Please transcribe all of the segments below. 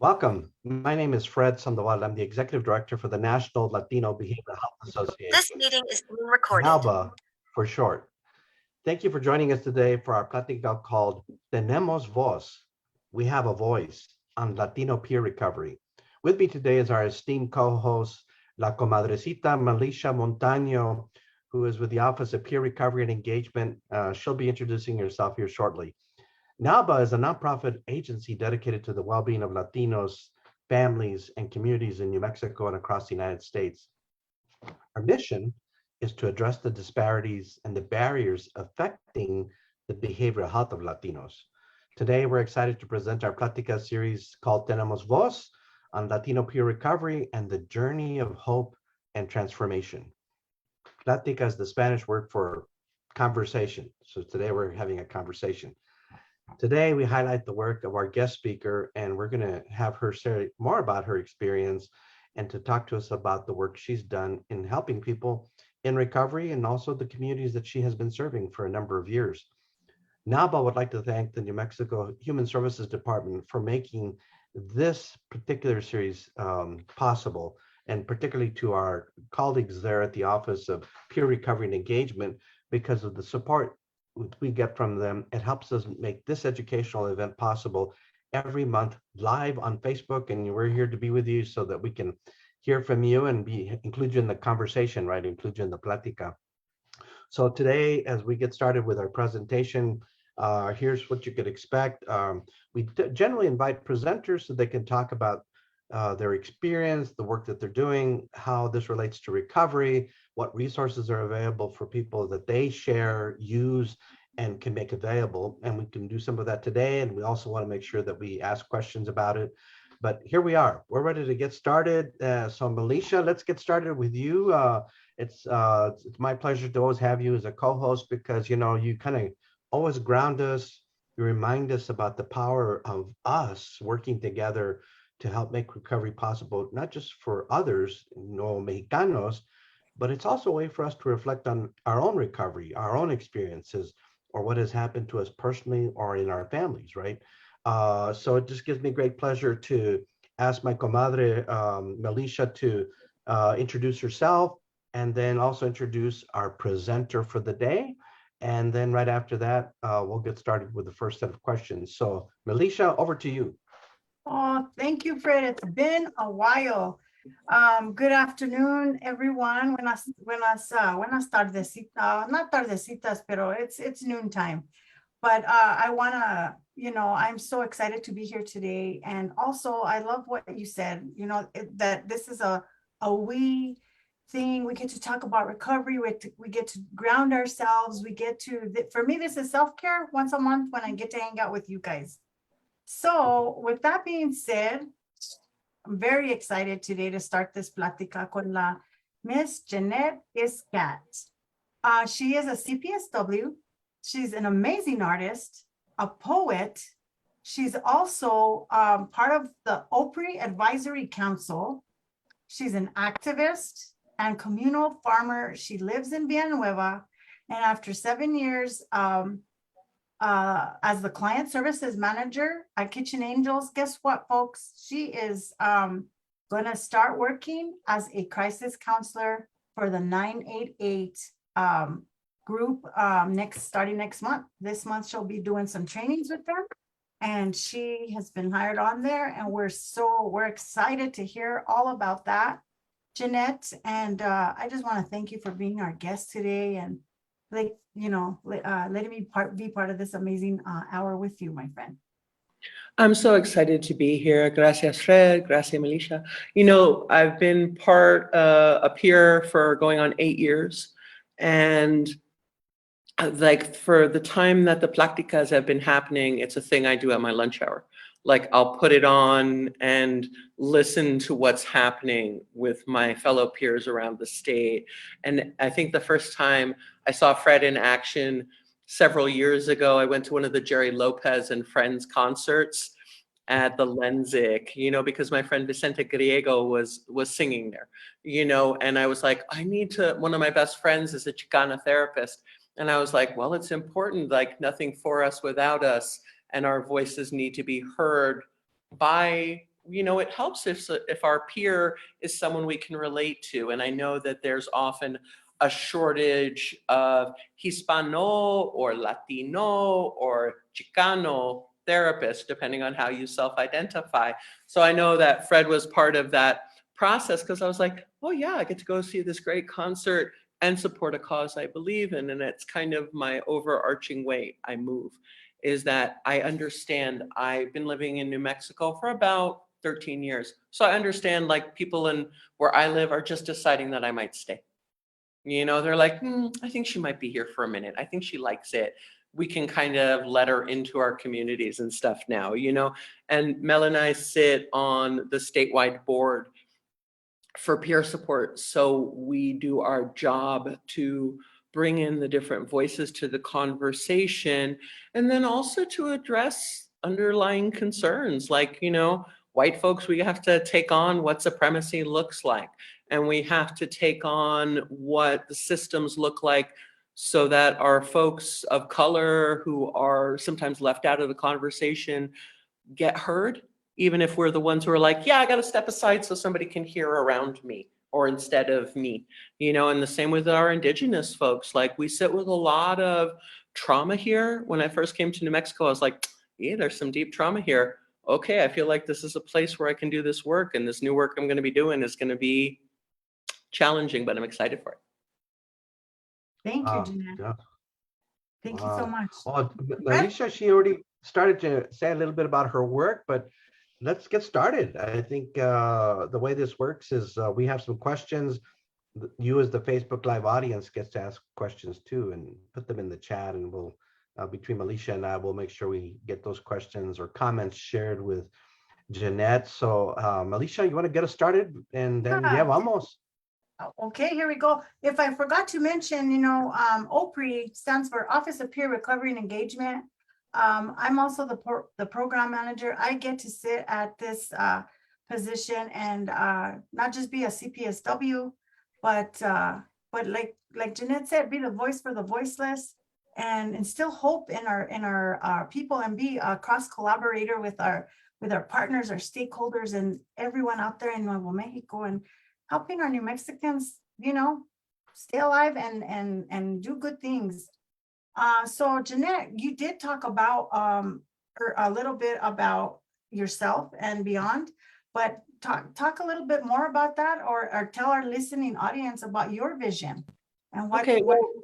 Welcome. My name is Fred Sandoval. I'm the Executive Director for the National Latino Behavioral Health Association. This meeting is being recorded. NALBA for short. Thank you for joining us today for our Plática called Tenemos Voz. We have a voice on Latino peer recovery. With me today is our esteemed co-host, La Comadrecita Melissa Montaño, who is with the Office of Peer Recovery and Engagement. She'll be introducing herself here shortly. NALBA is a nonprofit agency dedicated to the well-being of Latinos, families, and communities in New Mexico and across the United States. Our mission is to address the disparities and the barriers affecting the behavioral health of Latinos. Today, we're excited to present our Pláticas series called Tenemos Voz on Latino peer recovery and the journey of hope and transformation. Plática is the Spanish word for conversation. So today we're having a conversation. Today, we highlight the work of our guest speaker, and we're going to have her share more about her experience and to talk to us about the work she's done in helping people in recovery and also the communities that she has been serving for a number of years. NALBA would like to thank the New Mexico Human Services Department for making this particular series possible, and particularly to our colleagues there at the Office of Peer Recovery and Engagement. Because of the support we get from them, it helps us make this educational event possible every month live on Facebook, and we're here to be with you so that we can hear from you and include you in the conversation, right? Include you in the plática. So today, as we get started with our presentation, here's what you could expect. We generally invite presenters so they can talk about their experience, the work that they're doing, how this relates to recovery, what resources are available for people that they share, use, and can make available. And we can do some of that today. And we also want to make sure that we ask questions about it. But here we are. We're ready to get started. So Melissa, let's get started with you. It's my pleasure to always have you as a co-host because, you know, you kind of always ground us. You remind us about the power of us working together to help make recovery possible, not just for others, Mexicanos, but it's also a way for us to reflect on our own recovery, our own experiences, or what has happened to us personally or in our families, right? So it just gives me great pleasure to ask my comadre, Melissa, to introduce herself and then also introduce our presenter for the day. And then right after that, we'll get started with the first set of questions. So Melissa, over to you. Oh, thank you, Fred. It's been a while. Good afternoon, everyone. Buenas tardecitas, not tardecitas, pero it's noontime. But I wanna, I'm so excited to be here today. And also, I love what you said, that this is a we thing. We get to talk about recovery. We get to ground ourselves. For me, this is self-care once a month when I get to hang out with you guys. So with that being said, I'm very excited today to start this plática con la Miss Jeanette Iskat. She is a CPSW. She's an amazing artist, a poet. She's also part of the OPRI Advisory Council. She's an activist and communal farmer. She lives in Villanueva. And after 7 years, as the client services manager at Kitchen Angels, guess what, folks? She is going to start working as a crisis counselor for the 988 group starting next month. This month, she'll be doing some trainings with them, and she has been hired on there, and we're excited to hear all about that, Jeanette. And I just want to thank you for being our guest today and letting me be part of this amazing hour with you, my friend. I'm so excited to be here. Gracias, Fred. Gracias, Melissa. I've been a peer for going on 8 years. And like for the time that the Pláticas have been happening, it's a thing I do at my lunch hour. Like I'll put it on and listen to what's happening with my fellow peers around the state. And I think the first time I saw Fred in action several years ago, I went to one of the Jerry Lopez and Friends concerts at the Lenzik, because my friend Vicente Griego was singing there, and I was like, one of my best friends is a Chicana therapist. And I was like, well, it's important, like nothing for us without us. And our voices need to be heard by it helps if our peer is someone we can relate to. And I know that there's often a shortage of Hispano or Latino or Chicano therapists, depending on how you self-identify. So I know that Fred was part of that process, because I was like, oh yeah, I get to go see this great concert and support a cause I believe in. And it's kind of my overarching way I move, is that I understand. I've been living in New Mexico for about 13 years. So I understand, like, people in where I live are just deciding that I might stay. They're like, I think she might be here for a minute. I think she likes it. We can kind of let her into our communities and stuff now, And Mel and I sit on the statewide board for peer support. So we do our job to bring in the different voices to the conversation, and then also to address underlying concerns like, white folks, we have to take on what supremacy looks like, and we have to take on what the systems look like so that our folks of color who are sometimes left out of the conversation get heard, even if we're the ones who are like, yeah, I got to step aside so somebody can hear around me or instead of me, and the same with our indigenous folks. Like, we sit with a lot of trauma here. When I first came to New Mexico, I was like, yeah, there's some deep trauma here. Okay, I feel like this is a place where I can do this work, and this new work I'm going to be doing is going to be challenging, but I'm excited for it. Thank you, Jeanette. Yeah. Thank you so much. Well, Alicia, she already started to say a little bit about her work, but let's get started. I think the way this works is we have some questions. You, as the Facebook Live audience, gets to ask questions too, and put them in the chat, and we'll, between Alicia and I, we'll make sure we get those questions or comments shared with Jeanette. So Alicia, you want to get us started? And then, yeah, vamos. Okay, here we go. If I forgot to mention, OPRE stands for Office of Peer Recovery and Engagement. I'm also the program manager. I get to sit at this position and not just be a CPSW, but like Jeanette said, be the voice for the voiceless and instill hope in our people, and be a cross collaborator with our partners, our stakeholders, and everyone out there in Nuevo Mexico, and helping our New Mexicans, stay alive and do good things. So Jeanette, you did talk about a little bit about yourself and beyond, but talk a little bit more about that, or tell our listening audience about your vision and what you do.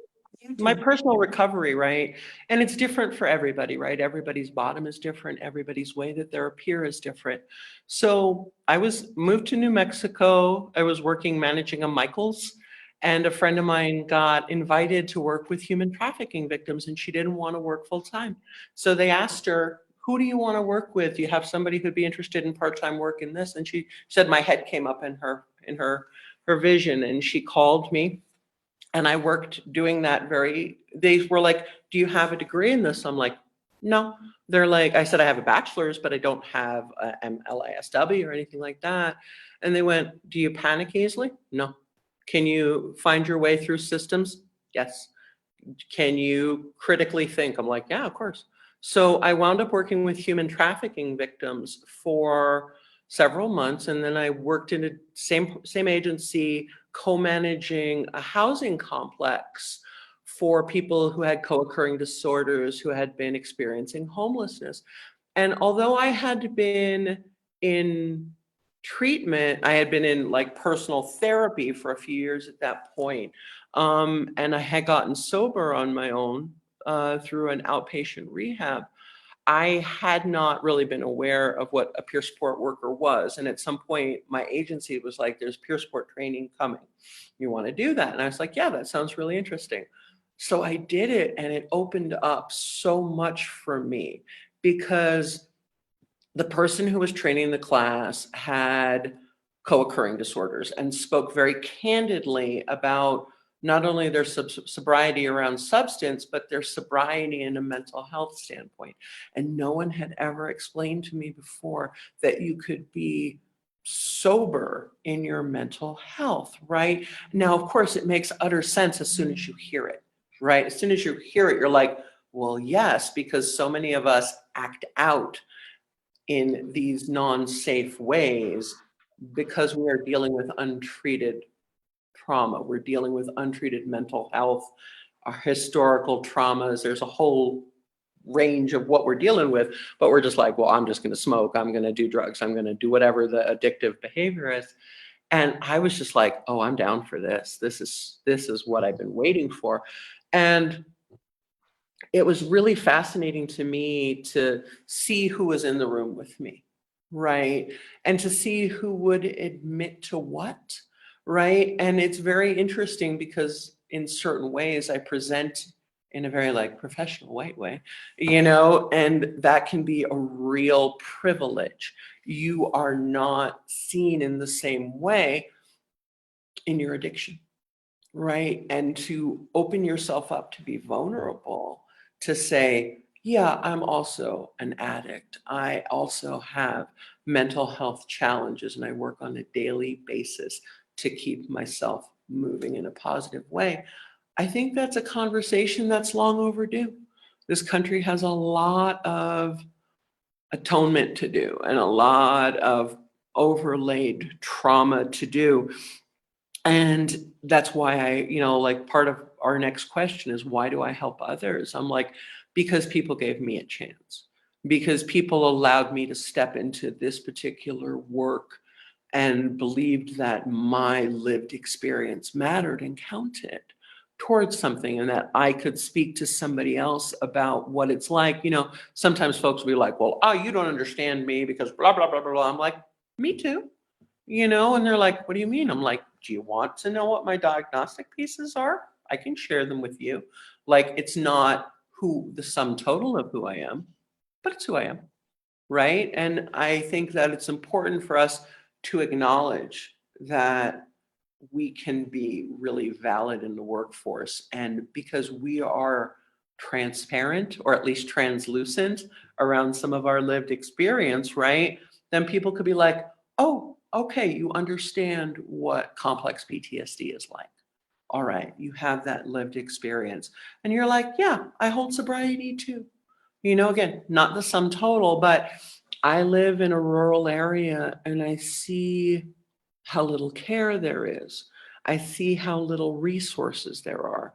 My personal recovery, right? And it's different for everybody, right? Everybody's bottom is different. Everybody's way that they're a peer is different. So I moved to New Mexico. I was managing a Michael's, and a friend of mine got invited to work with human trafficking victims, and she didn't want to work full time. So they asked her, who do you want to work with? Do you have somebody who'd be interested in part-time work in this? And she said, my head came up in her vision, and she called me. And I worked doing that they were like, do you have a degree in this? I'm like, no. They're like, I said, I have a bachelor's, but I don't have an LISW or anything like that. And they went, do you panic easily? No. Can you find your way through systems? Yes. Can you critically think? I'm like, yeah, of course. So I wound up working with human trafficking victims for several months. And then I worked in the same agency, co-managing a housing complex for people who had co-occurring disorders, who had been experiencing homelessness. And although I had been in treatment, I had been in like personal therapy for a few years at that point. And I had gotten sober on my own through an outpatient rehab. I had not really been aware of what a peer support worker was. And at some point, my agency was like, there's peer support training coming. You want to do that? And I was like, yeah, that sounds really interesting. So I did it, and it opened up so much for me, because the person who was training the class had co-occurring disorders and spoke very candidly about not only their sobriety around substance, but their sobriety in a mental health standpoint. And no one had ever explained to me before that you could be sober in your mental health, right? Now, of course, it makes utter sense as soon as you hear it, right? As soon as you hear it, you're like, well, yes, because so many of us act out in these non-safe ways because we are dealing with untreated trauma. We're dealing with untreated mental health, our historical traumas. There's a whole range of what we're dealing with, but we're just like, well, I'm just going to smoke. I'm going to do drugs. I'm going to do whatever the addictive behavior is. And I was just like, oh, I'm down for this. This is what I've been waiting for. And it was really fascinating to me to see who was in the room with me, right? And to see who would admit to what, right? And it's very interesting because in certain ways I present in a very like professional white way, and that can be a real privilege. You are not seen in the same way in your addiction, right? And to open yourself up to be vulnerable, to say, yeah, I'm also an addict. I also have mental health challenges, and I work on a daily basis to keep myself moving in a positive way. I think that's a conversation that's long overdue. This country has a lot of atonement to do and a lot of overlaid trauma to do. And that's why like part of our next question is, why do I help others? I'm like, because people gave me a chance, because people allowed me to step into this particular work and believed that my lived experience mattered and counted towards something, and that I could speak to somebody else about what it's like. Sometimes folks will be like, well, oh, you don't understand me because blah, blah, blah, blah, blah. I'm like, me too. And they're like, what do you mean? I'm like, do you want to know what my diagnostic pieces are? I can share them with you. Like, it's not the sum total of who I am, but it's who I am, right? And I think that it's important for us to acknowledge that we can be really valid in the workforce. And because we are transparent, or at least translucent around some of our lived experience, right? Then people could be like, oh, okay, you understand what complex PTSD is like. All right, you have that lived experience. And you're like, yeah, I hold sobriety too. Again, not the sum total, but I live in a rural area and I see how little care there is. I see how little resources there are.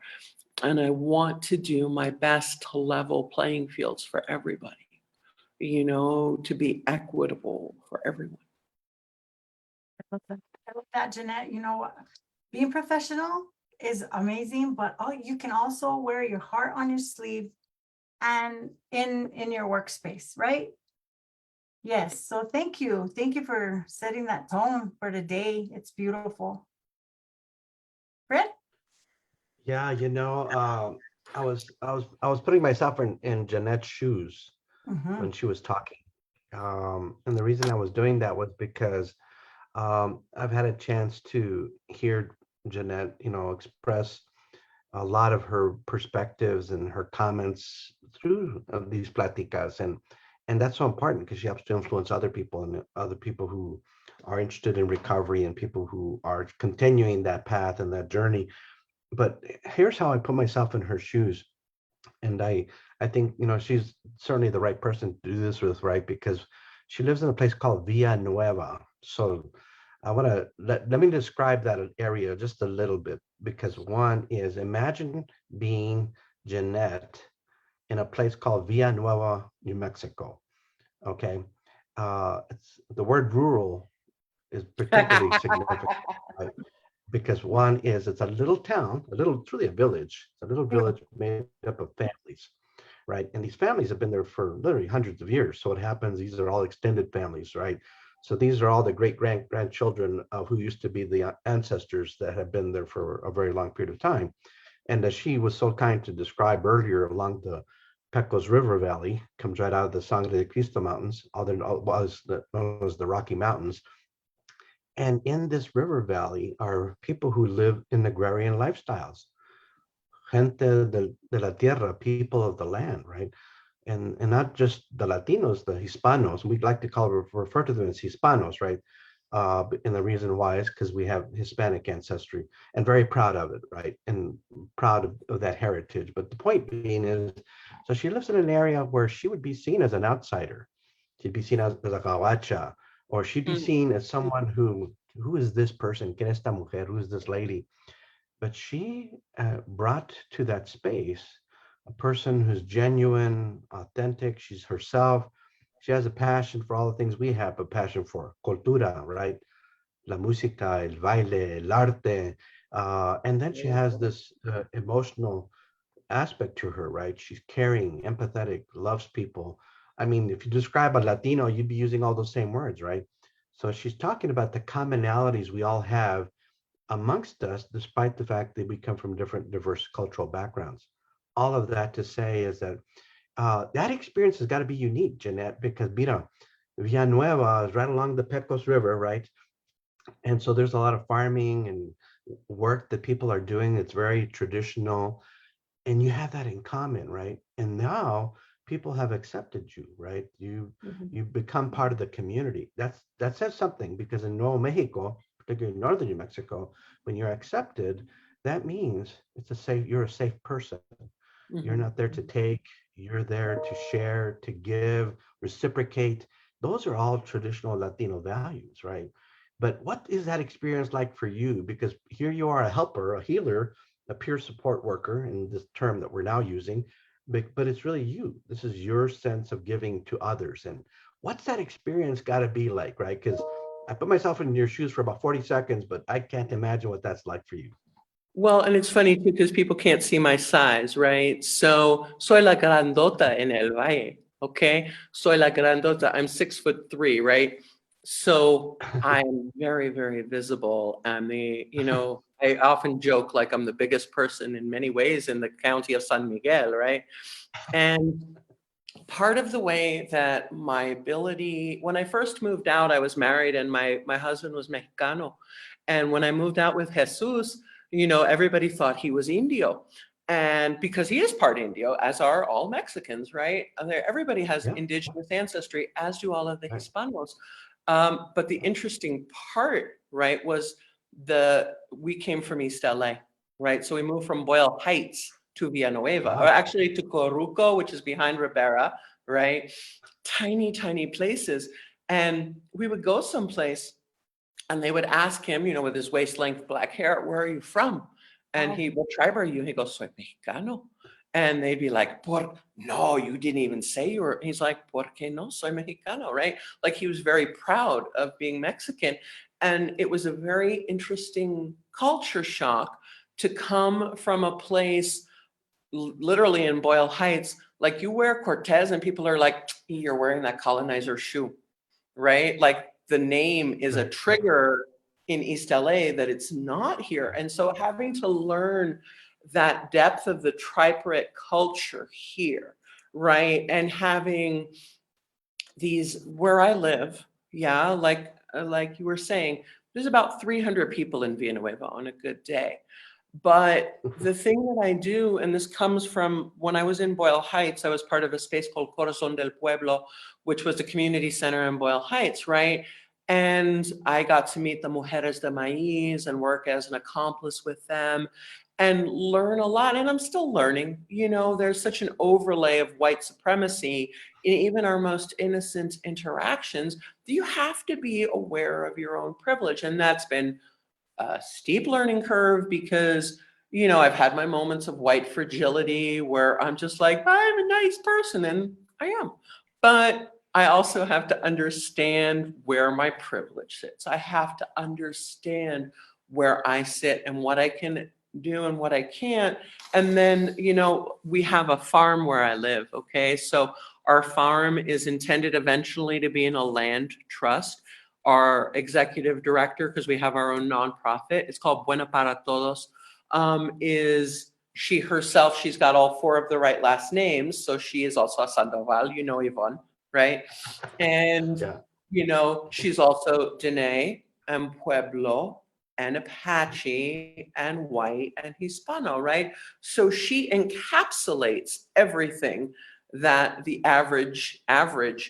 And I want to do my best to level playing fields for everybody, to be equitable for everyone. I love that, Jeanette. Being professional is amazing, but you can also wear your heart on your sleeve and in your workspace, right? Yes. So thank you for setting that tone for today. It's beautiful. Fred? Yeah, I was putting myself in Jeanette's shoes when she was talking. And the reason I was doing that was because I've had a chance to hear Jeanette, express a lot of her perspectives and her comments through these pláticas, and that's so important because she helps to influence other people, and other people who are interested in recovery and people who are continuing that path and that journey. But here's how I put myself in her shoes, and I think she's certainly the right person to do this with, right? Because she lives in a place called Villanueva. So I want to let me describe that area just a little bit, because one is, imagine being Jeanette in a place called Villanueva, New Mexico. Okay, it's the word rural is particularly significant, right? Because one is, it's a little town, truly a village. It's a little village made up of families, right? And these families have been there for literally hundreds of years. So what happens, these are all extended families, right? So these are all the great grandchildren of who used to be the ancestors that have been there for a very long period of time. And as she was so kind to describe earlier, along the Pecos River Valley, comes right out of the Sangre de Cristo Mountains, known as the Rocky Mountains. And in this river valley are people who live in agrarian lifestyles, gente de la tierra, people of the land, right? And not just the Latinos, the Hispanos. We'd like to refer to them as Hispanos, right? And the reason why is because we have Hispanic ancestry, and very proud of it, right? And proud of that heritage. But the point being is, so she lives in an area where she would be seen as an outsider. She'd be seen as a gawacha, or she'd be seen as someone who is this person? ¿Quién es esta mujer? Who is this lady? But she brought to that space a person who's genuine, authentic. She's herself. She has a passion for all the things we have, a passion for cultura, right? La música, el baile, el arte. And then she has this emotional aspect to her, right? She's caring, empathetic, loves people. I mean, if you describe a Latino, you'd be using all those same words, right? So she's talking about the commonalities we all have amongst us, despite the fact that we come from different diverse cultural backgrounds. All of that to say is that that experience has got to be unique, Jeanette, because mira, Villanueva is right along the Pecos River, right? And so there's a lot of farming and work that people are doing. It's very traditional, and you have that in common, right? And now people have accepted you, right? You become part of the community. That says something, because in Nuevo Mexico, particularly in northern New Mexico, when you're accepted, that means you're a safe person. You're not there to take, you're there to share, to give, reciprocate. Those are all traditional Latino values, right? But what is that experience like for you? Because here you are, a helper, a healer, a peer support worker, in this term that we're now using, but it's really you. This is your sense of giving to others. And what's that experience got to be like, right? Because I put myself in your shoes for about 40 seconds, but I can't imagine what that's like for you. Well, and it's funny too, because people can't see my size, right? So, soy la grandota en el valle, okay? Soy la grandota, I'm 6'3", right? So I'm very, very visible. And I often joke like I'm the biggest person in many ways in the county of San Miguel, right? And part of the way that my ability, when I first moved out, I was married and my husband was Mexicano. And when I moved out with Jesus, everybody thought he was Indio. And because he is part Indio, as are all Mexicans, right? Everybody has indigenous ancestry, as do all of the Hispanos. But the interesting part, right, was we came from East LA, right? So we moved from Boyle Heights to Villanueva, or actually to Coruco, which is behind Ribera, right? Tiny, tiny places. And we would go someplace and they would ask him, with his waist length black hair, where are you from? And what tribe are you? He goes, soy mexicano. And they'd be like, no, you didn't even say you were. He's like, ¿por qué no? Soy mexicano, right? Like he was very proud of being Mexican. And it was a very interesting culture shock to come from a place literally in Boyle Heights. Like you wear Cortez and people are like, you're wearing that colonizer shoe, right? Like the name is a trigger in East LA that it's not here. And so having to learn that depth of the tripartite culture here, right? And having these, where I live, like you were saying, there's about 300 people in Villanueva on a good day. But the thing that I do, and this comes from when I was in Boyle Heights, I was part of a space called Corazón del Pueblo, which was the community center in Boyle Heights, right? And I got to meet the Mujeres de Maíz and work as an accomplice with them and learn a lot. And I'm still learning, there's such an overlay of white supremacy in even our most innocent interactions that you have to be aware of your own privilege. And that's been a steep learning curve because, I've had my moments of white fragility where I'm just like, I'm a nice person, and I am. But I also have to understand where my privilege sits. I have to understand where I sit and what I can do and what I can't. And then, we have a farm where I live, okay? So our farm is intended eventually to be in a land trust. Our executive director, because we have our own nonprofit, it's called Buena para Todos, is she herself, she's got all 4 of the right last names. So she is also a Sandoval, Yvonne, right? And, she's also Dene and Pueblo and Apache and white and Hispano, right? So she encapsulates everything that the average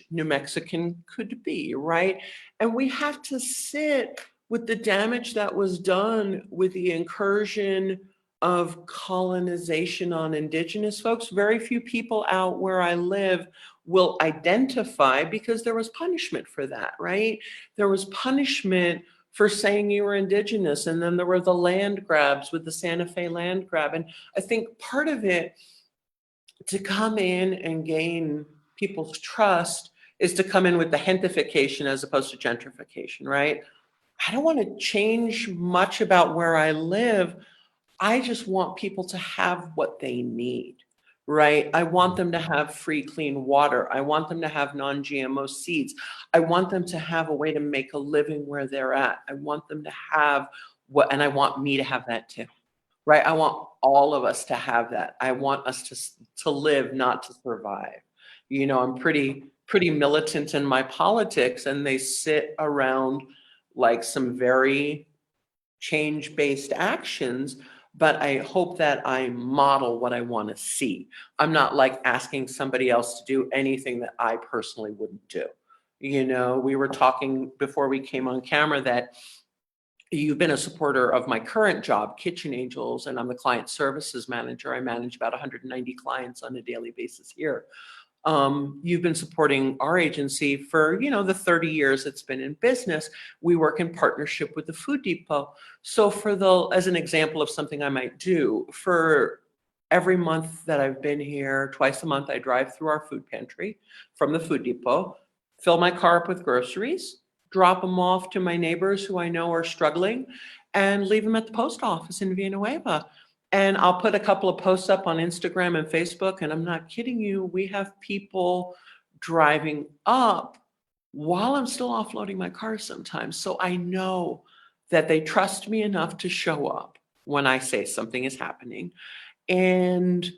New Mexican could be, right? And we have to sit with the damage that was done with the incursion of colonization on indigenous folks. Very few people out where I live will identify, because there was punishment for that, right? There was punishment for saying you were indigenous. And then there were the land grabs with the Santa Fe land grab. And I think part of it, to come in and gain people's trust, is to come in with the gentification as opposed to gentrification, right? I don't want to change much about where I live. I just want people to have what they need, right? I want them to have free, clean water. I want them to have non-GMO seeds. I want them to have a way to make a living where they're at. I want them to have what, and I want me to have that too, right? I want all of us to have that. I want us to live, not to survive. You know, I'm pretty militant in my politics, and they sit around like some very change-based actions, but I hope that I model what I want to see. I'm not like asking somebody else to do anything that I personally wouldn't do. You know, we were talking before we came on camera that you've been a supporter of my current job, Kitchen Angels, and I'm the client services manager. I manage about 190 clients on a daily basis here. You've been supporting our agency for, you know, the 30 years it's been in business. We work in partnership with the Food Depot. So as an example of something I might do, for every month that I've been here, twice a month, I drive through our food pantry from the Food Depot, fill my car up with groceries, drop them off to my neighbors who I know are struggling, and leave them at the post office in Villanueva. And I'll put a couple of posts up on Instagram and Facebook, and I'm not kidding you, we have people driving up while I'm still offloading my car sometimes. So I know that they trust me enough to show up when I say something is happening. And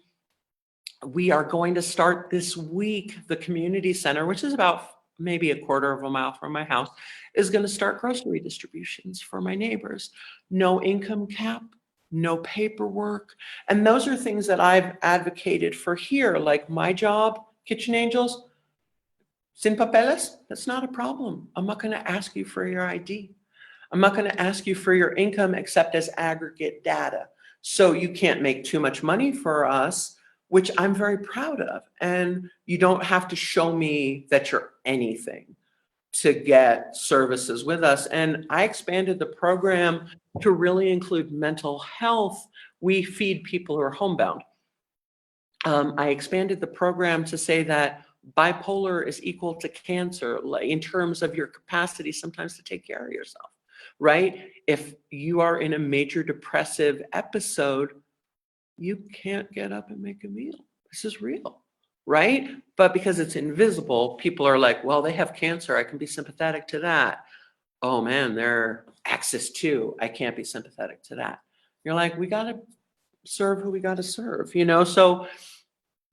we are going to start this week, the community center, which is about maybe a quarter of a mile from my house, is going to start grocery distributions for my neighbors. No income cap, no paperwork. And those are things that I've advocated for here, like my job, Kitchen Angels, sin papeles, that's not a problem. I'm not going to ask you for your ID. I'm not going to ask you for your income except as aggregate data. So you can't make too much money for us, which I'm very proud of. And you don't have to show me that you're anything to get services with us. And I expanded the program to really include mental health. We feed people who are homebound. I expanded the program to say that bipolar is equal to cancer in terms of your capacity sometimes to take care of yourself, right? If you are in a major depressive episode, you can't get up and make a meal. This is real, right? But because it's invisible, people are like, well, they have cancer. I can be sympathetic to that. Oh man, they're axis 2. I can't be sympathetic to that. You're like, we got to serve who we got to serve, you know? So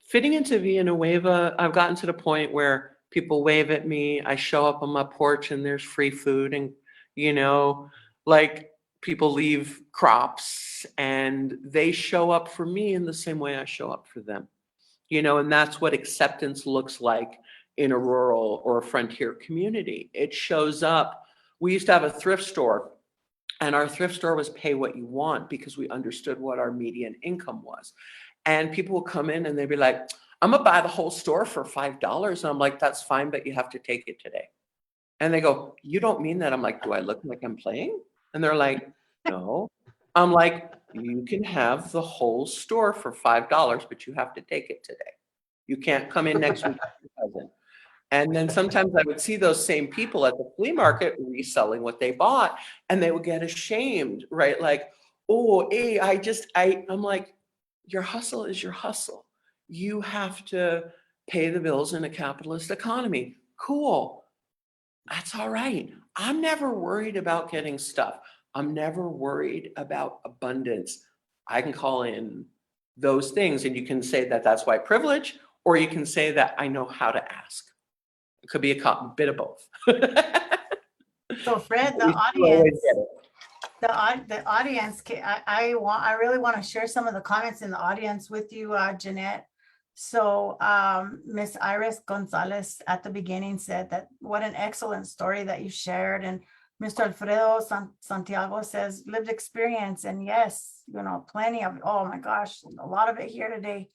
fitting into Villanueva, I've gotten to the point where people wave at me. I show up on my porch and there's free food, and, you know, like people leave crops and they show up for me in the same way I show up for them, you know, and that's what acceptance looks like in a rural or a frontier community. It shows up. We used to have a thrift store, and our thrift store was pay what you want because we understood what our median income was. And people will come in and they'd be like, I'm gonna buy the whole store for $5. And I'm like, that's fine, but you have to take it today. And they go, you don't mean that? I'm like, do I look like I'm playing? And they're like, no. I'm like, you can have the whole store for $5, but you have to take it today. You can't come in next week. And then sometimes I would see those same people at the flea market reselling what they bought, and they would get ashamed, right? Like, oh, hey, I'm like, your hustle is your hustle. You have to pay the bills in a capitalist economy. Cool. That's all right. I'm never worried about getting stuff. I'm never worried about abundance. I can call in those things, and you can say that that's white privilege, or you can say that I know how to ask. It could be a bit of both. So Fred, the audience, I really want to share some of the comments in the audience with you, Jeanette. So Miss Iris Gonzalez at the beginning said that what an excellent story that you shared. And Mr. Alfredo Santiago says lived experience. And yes, you know, plenty of, oh my gosh, a lot of it here today.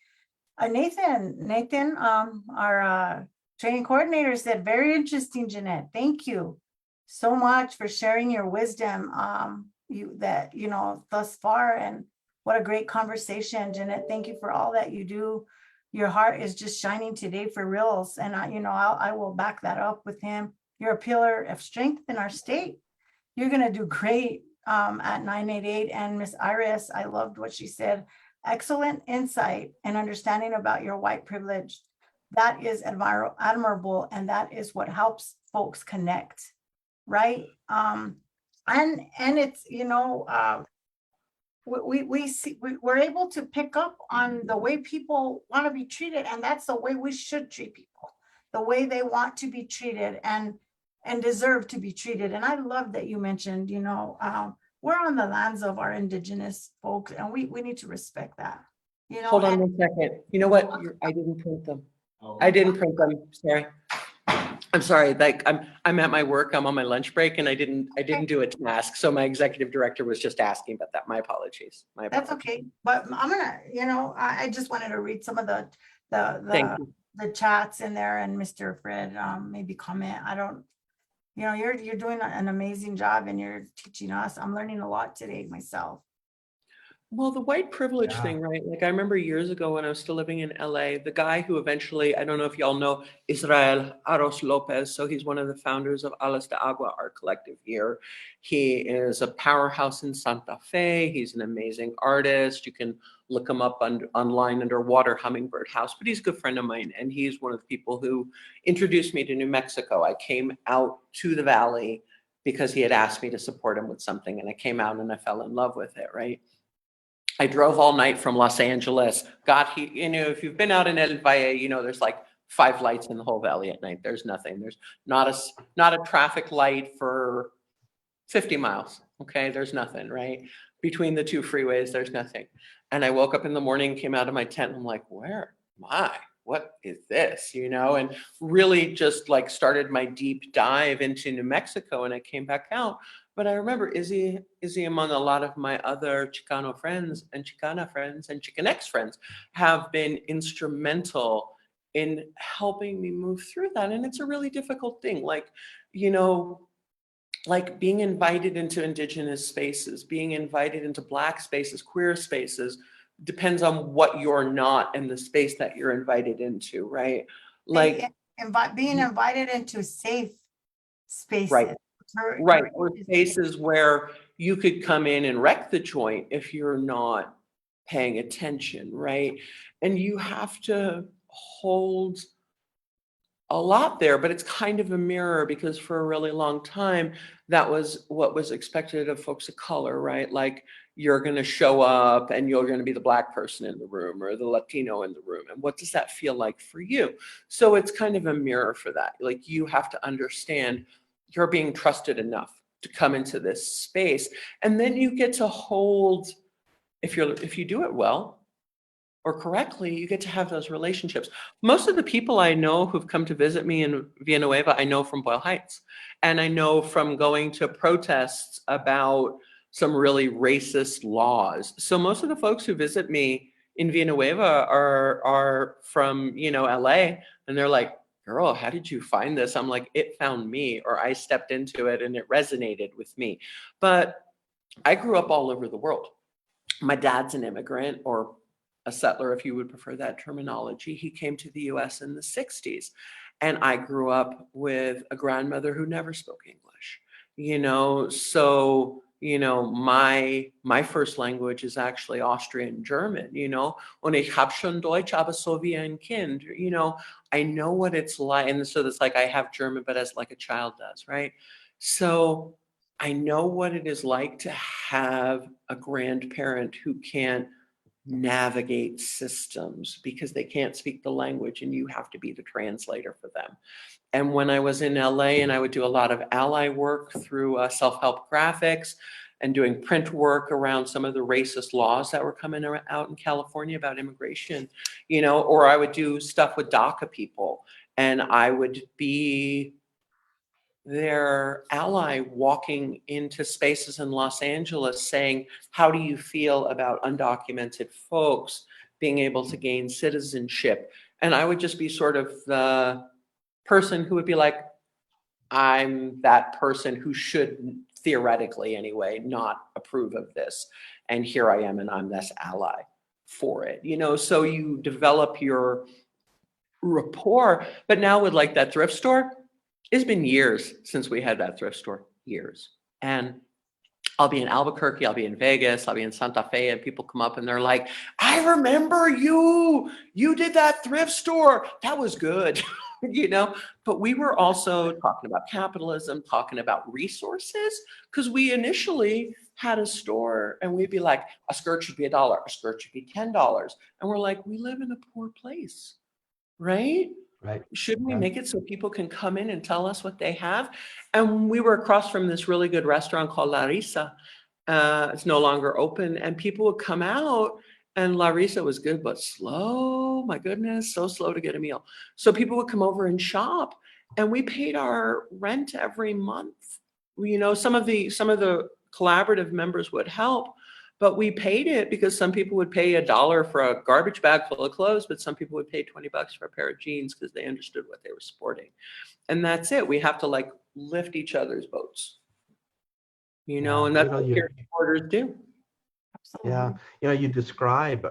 Nathan, our training coordinator said, very interesting, Jeanette. Thank you so much for sharing your wisdom, thus far, and what a great conversation, Jeanette. Thank you for all that you do. Your heart is just shining today for reals, and I will back that up with him. You're a pillar of strength in our state. You're gonna do great at 988. And Miss Iris, I loved what she said. Excellent insight and understanding about your white privilege. That is admirable, and that is what helps folks connect, right? And it's we're able to pick up on the way people want to be treated, and that's the way we should treat people, the way they want to be treated and deserve to be treated. And I love that you mentioned, we're on the lands of our indigenous folks, and we need to respect that. Hold on one second. You know what? I didn't print them. I didn't print them. Sorry. I'm sorry. Like I'm at my work. I'm on my lunch break, and I didn't do a task. So my executive director was just asking about that. My apologies. That's okay. But I'm gonna, I just wanted to read some of the chats in there, and Mr. Fred maybe comment. I don't. You're doing an amazing job, and you're teaching us. I'm learning a lot today myself. Well, the white privilege thing, right? Like I remember years ago when I was still living in LA, the guy who eventually, I don't know if y'all know, Israel Aros Lopez. So he's one of the founders of Alas de Agua, our collective here. He is a powerhouse in Santa Fe. He's an amazing artist. You can look him up online under Water Hummingbird House, but he's a good friend of mine. And he's one of the people who introduced me to New Mexico. I came out to the Valley because he had asked me to support him with something. And I came out and I fell in love with it, right? I drove all night from Los Angeles. If you've been out in El Valle, there's like 5 lights in the whole valley at night. There's nothing. There's not a traffic light for 50 miles. Okay, there's nothing, right? Between the 2 freeways, there's nothing. And I woke up in the morning, came out of my tent, and I'm like, where am I? What is this? And really just like started my deep dive into New Mexico, and I came back out. But I remember Izzy among a lot of my other Chicano friends and Chicana friends and Chicanx friends have been instrumental in helping me move through that. And it's a really difficult thing. Like being invited into indigenous spaces, being invited into Black spaces, queer spaces, depends on what you're not and the space that you're invited into, right? Like being invited into safe spaces. Right. Or spaces where you could come in and wreck the joint if you're not paying attention, right? And you have to hold a lot there, but it's kind of a mirror because for a really long time, that was what was expected of folks of color, right? Like you're going to show up and you're going to be the Black person in the room or the Latino in the room. And what does that feel like for you? So it's kind of a mirror for that. Like you have to understand you're being trusted enough to come into this space. And then you get to hold, if you do it well or correctly, you get to have those relationships. Most of the people I know who've come to visit me in Villanueva, I know from Boyle Heights. And I know from going to protests about some really racist laws. So most of the folks who visit me in Villanueva are from, LA, and they're like, girl, how did you find this? I'm like, it found me, or I stepped into it and it resonated with me. But I grew up all over the world. My dad's an immigrant, or a settler, if you would prefer that terminology. He came to the US in the 60s. And I grew up with a grandmother who never spoke English, so my first language is actually Austrian German, und ich habe schon Deutsch, aber so wie ein Kind, I know what it's like. And so it's like I have German, but as like a child does, right? So I know what it is like to have a grandparent who can't navigate systems because they can't speak the language and you have to be the translator for them. And when I was in LA, and I would do a lot of ally work through self-help graphics and doing print work around some of the racist laws that were coming out in California about immigration, or I would do stuff with DACA people, and I would be their ally walking into spaces in Los Angeles saying, how do you feel about undocumented folks being able to gain citizenship. And I would just be sort of the person who would be like, I'm that person who should, theoretically anyway, not approve of this. And here I am, and I'm this ally for it. So you develop your rapport. But now with like that thrift store, it's been years since we had that thrift store, years. And I'll be in Albuquerque, I'll be in Vegas, I'll be in Santa Fe, and people come up and they're like, I remember you did that thrift store. That was good. But we were also talking about capitalism, talking about resources, because we initially had a store and we'd be like, a skirt should be $1, a skirt should be $10. And we're like, we live in a poor place, right? Right. Shouldn't we Yeah. make it so people can come in and tell us what they have? And we were across from this really good restaurant called La Risa. It's no longer open. And people would come out, and La Risa was good, but slow. My goodness, so slow to get a meal. So people would come over and shop, and we paid our rent every month. Some of the collaborative members would help, but we paid it because some people would pay $1 for a garbage bag full of clothes, but some people would pay $20 for a pair of jeans because they understood what they were sporting. And that's it. We have to like lift each other's boats, Yeah, and that's you know, what you, peer supporters do. yeah, Absolutely. you describe,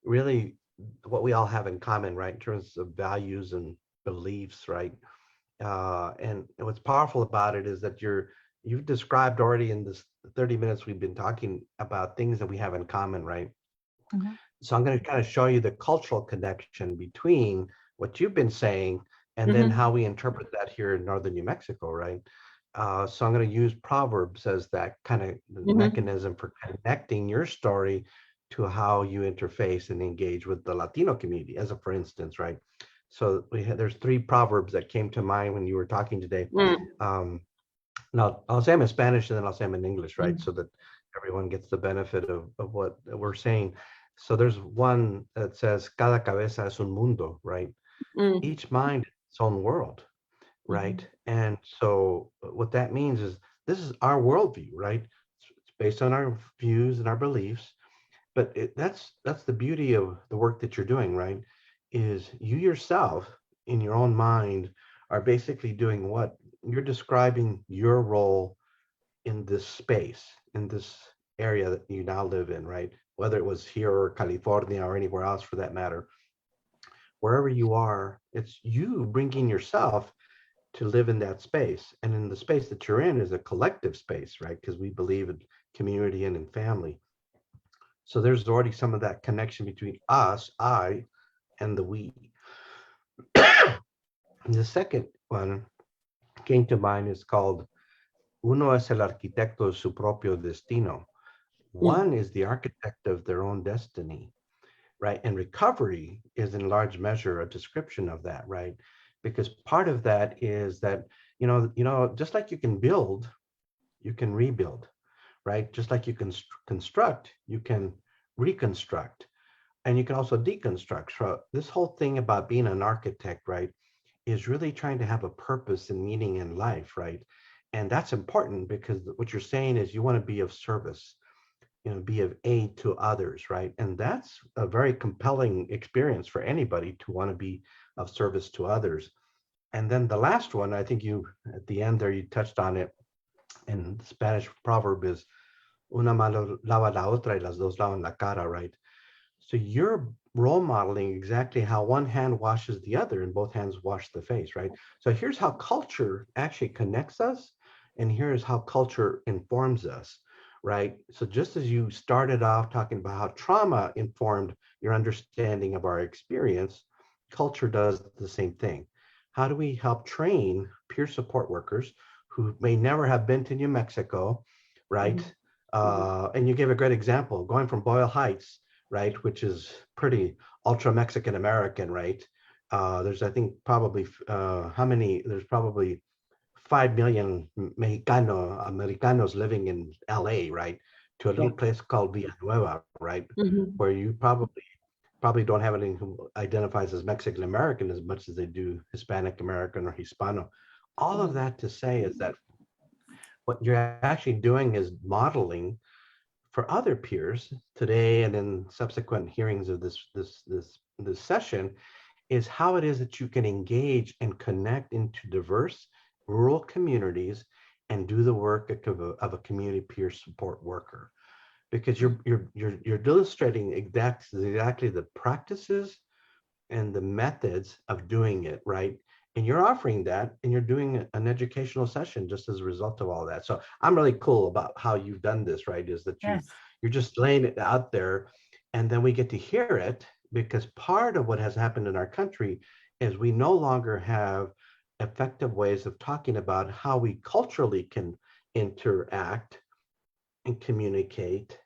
really what we all have in common, right? In terms of values and beliefs, right? And what's powerful about it is that you've described already in this 30 minutes we've been talking about things that we have in common, right? Mhm. So I'm going to kind of show you the cultural connection between what you've been saying and then Mhm. how we interpret that here in northern New Mexico, right? So I'm going to use Proverbs as that kind of Mhm. mechanism for connecting your story to how you interface and engage with the Latino community, as a for instance, right? So there's 3 Proverbs that came to mind when you were talking today. Mm. Now, I'll say them in Spanish and then I'll say them in English, right? Mm. So that everyone gets the benefit of what we're saying. So there's one that says, cada cabeza es un mundo, right? Mm. Each mind is its own world, right? Mhm. And so what that means is this is our worldview, right? It's based on our views and our beliefs. But that's the beauty of the work that you're doing, right? Is you yourself in your own mind are basically doing what? You're describing your role in this space, in this area that you now live in, right? Whether it was here or California or anywhere else for that matter, wherever you are, it's you bringing yourself to live in that space. And in the space that you're in is a collective space, right? Because we believe in community and in family. So there's already some of that connection between us, I, and the we. The second one came to mind is called Uno es el arquitecto de su propio destino. Mm. One is the architect of their own destiny, right? And recovery is in large measure a description of that, right? Because part of that is that, just like you can build, you can rebuild, right? Just like you can construct, you can reconstruct, and you can also deconstruct. So this whole thing about being an architect, right, is really trying to have a purpose and meaning in life, right? And that's important because what you're saying is you want to be of service, be of aid to others, right? And that's a very compelling experience for anybody to want to be of service to others. And then the last one, I think you, at the end there, you touched on it, and the Spanish proverb is una mano lava la otra y las dos lavan la cara, right? So you're role modeling exactly how one hand washes the other and both hands wash the face, right? So here's how culture actually connects us, and here's how culture informs us, right? So just as you started off talking about how trauma informed your understanding of our experience, culture does the same thing. How do we help train peer support workers who may never have been to New Mexico, right? And you gave a great example going from Boyle Heights, right, which is pretty ultra Mexican American, right? There's, I think, probably how many? There's probably 5 million Americanos living in LA, right? To a Yeah. little place called Villanueva, right? Mhm. Where you probably don't have anyone who identifies as Mexican American as much as they do Hispanic American or Hispano. All of that to say is that what you're actually doing is modeling for other peers today and in subsequent hearings of this session is how it is that you can engage and connect into diverse rural communities and do the work of a community peer support worker, because you're illustrating exactly the practices and the methods of doing it, right? And you're offering that, and you're doing an educational session just as a result of all that. So I'm really cool about how you've done this, right? Is that Yes. you're just laying it out there, and then we get to hear it, because part of what has happened in our country is we no longer have effective ways of talking about how we culturally can interact and communicate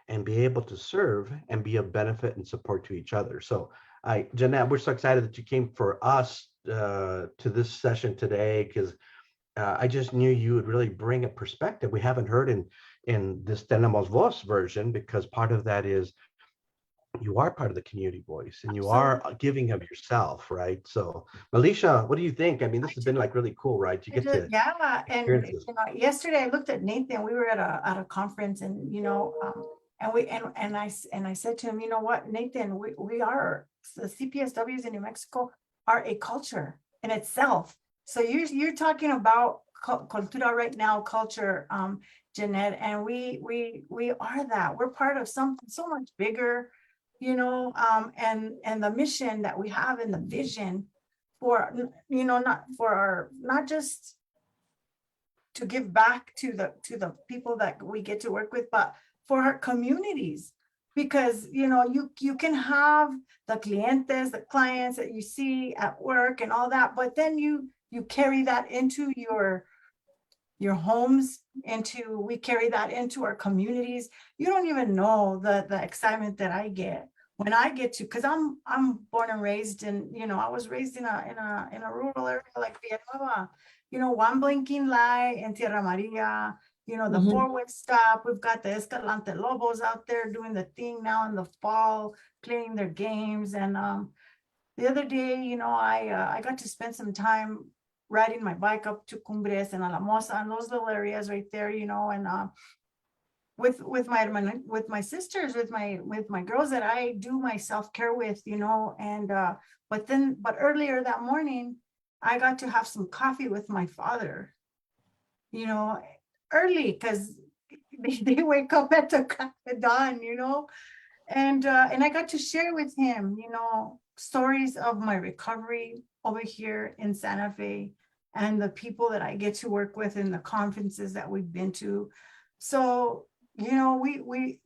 and be able to serve and be of benefit and support to each other. So Jeanette, we're so excited that you came for us to this session today, because I just knew you would really bring a perspective we haven't heard in this Tenemos Voz version, because part of that is you are part of the community voice and you are giving of yourself, right? So Melisha, what do you think? I mean, this has been like really cool, right? You get to Yeah, and experience this. yesterday I looked at Nathan. We were at a conference, and and I said to him, you know what, Nathan, we are the CPSWs in New Mexico are a culture in itself. So you're talking about cultura right now, culture, Jeanette, and we are that. We're part of something so much bigger, and the mission that we have and the vision for, not just to give back to the people that we get to work with, but for our communities. Because you can have the clients that you see at work and all that, but then you carry that into your homes, we carry that into our communities. You don't even know the excitement that I get when I get to, because I'm born and raised in, I was raised in a rural area like Villanueva, one blinking light in Tierra Maria, the Mhm. 4-way stop. We've got the Escalante Lobos out there doing the thing now in the fall, playing their games. And the other day, I got to spend some time riding my bike up to Cumbres and Alamosa and those little areas right there, and with my sisters, with my girls that I do my self-care with, and but earlier that morning I got to have some coffee with my father, early, because they wake up at the crack of dawn, and I got to share with him, stories of my recovery over here in Santa Fe and the people that I get to work with in the conferences that we've been to. So, we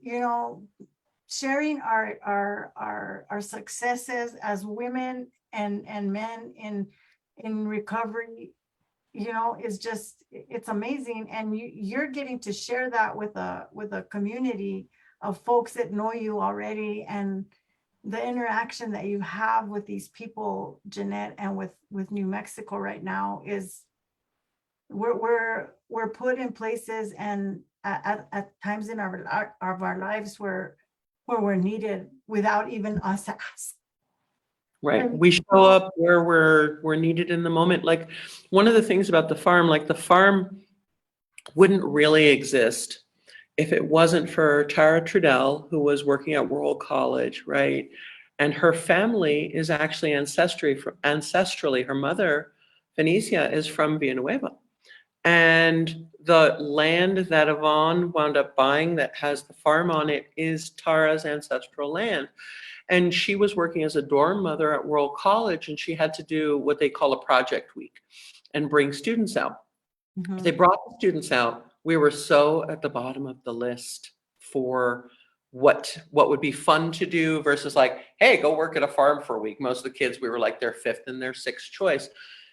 sharing our successes as women and men in recovery, is just, it's amazing. And you're getting to share that with a community of folks that know you already, and the interaction that you have with these people, Jeanette, and with New Mexico right now is we're put in places and at times in our lives where we're needed without even us asking. Right. And- We show up where we're needed in the moment. Like, one of the things about the farm, like the farm wouldn't really exist if it wasn't for Tara Trudell, who was working at World College, right? And her family is actually ancestrally, her mother, Phoenicia, is from Villanueva. And the land that Yvonne wound up buying that has the farm on it is Tara's ancestral land. And she was working as a dorm mother at World College, and she had to do what they call a project week and bring students out. Mhm. They brought the students out. We were so at the bottom of the list for what would be fun to do versus like, hey, go work at a farm for a week. Most of the kids, we were like their fifth and their sixth choice.